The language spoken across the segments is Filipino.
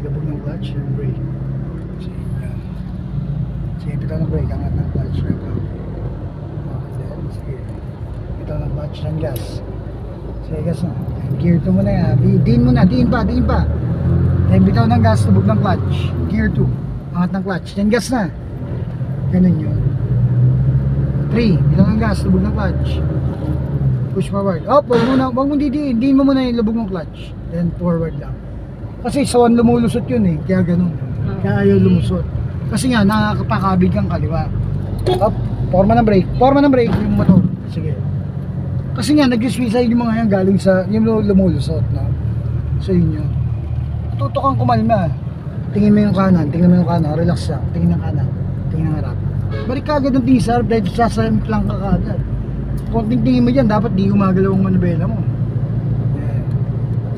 labog ng clutch and brake. Sige, yan. Sige, bitaw ng brake, angat ng clutch. Okay, then, sige. Bitaw ng clutch ng gas. Sige, gas na. Gear 2 muna yan. Diin muna, diin pa. Then, bitaw ng gas, labog ng clutch. Gear 2, angat ng clutch. Then, gas na. Ganun yun. 3, bitaw ng gas, labog ng clutch. Push forward. Oh, wag mo diin mo muna yung lubog ng clutch. Then forward lang. Kasi sa one lumulusot yun eh. Kaya ganun. Kaya ayaw lumusot. Kasi nga nakakapakabig kang kaliwa. Up, forma ng brake yung motor. Sige. Kasi nga nag-suicide yung mga yan galing sa yung lumulusot, no? So yun yun. Tuto kang kumalma. Tingin mo yung kanan, relax lang. Tingin ng kanan, tingin ng harap. Balik ka agad ng tisar dahil sasayang lang ka agad. Konting tingin mo dyan, dapat di gumagalaw ang manubela mo. Yeah.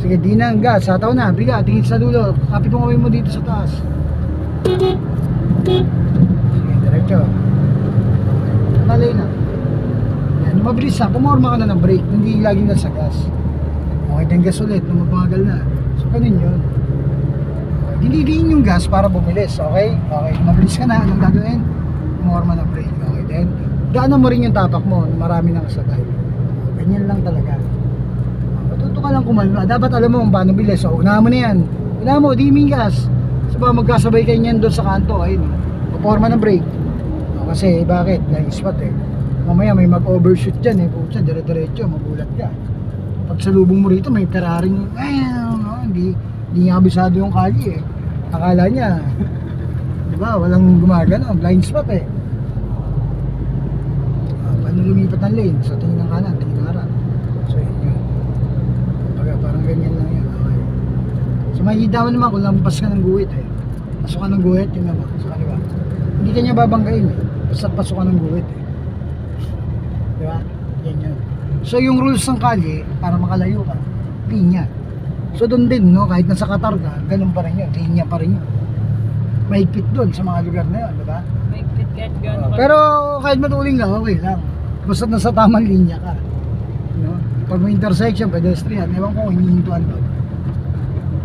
Sige, di na ang gas, sataw na, biga, tingin sa dulo. Kapit mo mo dito sa taas. Sige, diretso. Talay na. Yan, mabilis na, pumorma ka na ng brake, hindi laging nasa gas. Okay, then gas ulit, nung magbagal na. So, ganun yun. Dinidiin yung gas para bumilis, okay? Okay, mabilis ka na, anong gagawin? Pumorma ng brake, okay, then gaano mo rin yung tapak mo, marami nang kasabay. Ganyan lang talaga. Matuto ka lang kumalma. Dapat alam mo kung paano bilis. So, unahan mo na yan. Unahan mo, di mingas. So, ba magkasabay kayo niyan doon sa kanto. Ayun, puporma ng brake. Kasi, bakit? Blind spot eh. Mamaya may mag-overshoot dyan eh. Pucha, dire-diretso, magulat ka. Pag salubong mo rito, may Ferrari. Hindi niya abisado yung kali eh. Akala niya, diba, walang gumagana. Blind spot eh. Paano lumipat ng lane? So tingin ng kanan, tingin ng harap. So yun. Parang ganyan lang yan. Okay. So makikita mo naman kung lampas ka ng guhit eh. Pasok ka ng guhit, yun naman. Sa kaliwa. Hindi ka niya babanggain eh. Basta pasok ka ng guhit eh. Diba? Yan yun. So yung rules ng kalye, para makalayo ka, linya. So doon din, no? Kahit nasa Qatar ka, ganun pa rin yun. Linya pa rin yun. Mahigpit doon sa mga lugar na yun, diba? Mahigpit kahit gano'n. Pero kahit matuling lang, okay lang. Basta nasa tamang linya ka, no? Pag may intersection, pedestrian, ewan ko kung hinihintuan ba?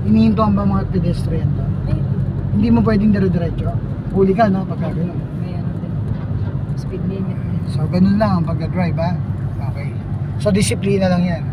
Hinihintuan ba mga pedestrian to? Hindi mo pwedeng dire-diretso. Huli ka, no? Pagka gano'n. Mayroon din. Speed limit. So ganun lang ang pagka-drive, ha? Okay. So disiplina lang yan.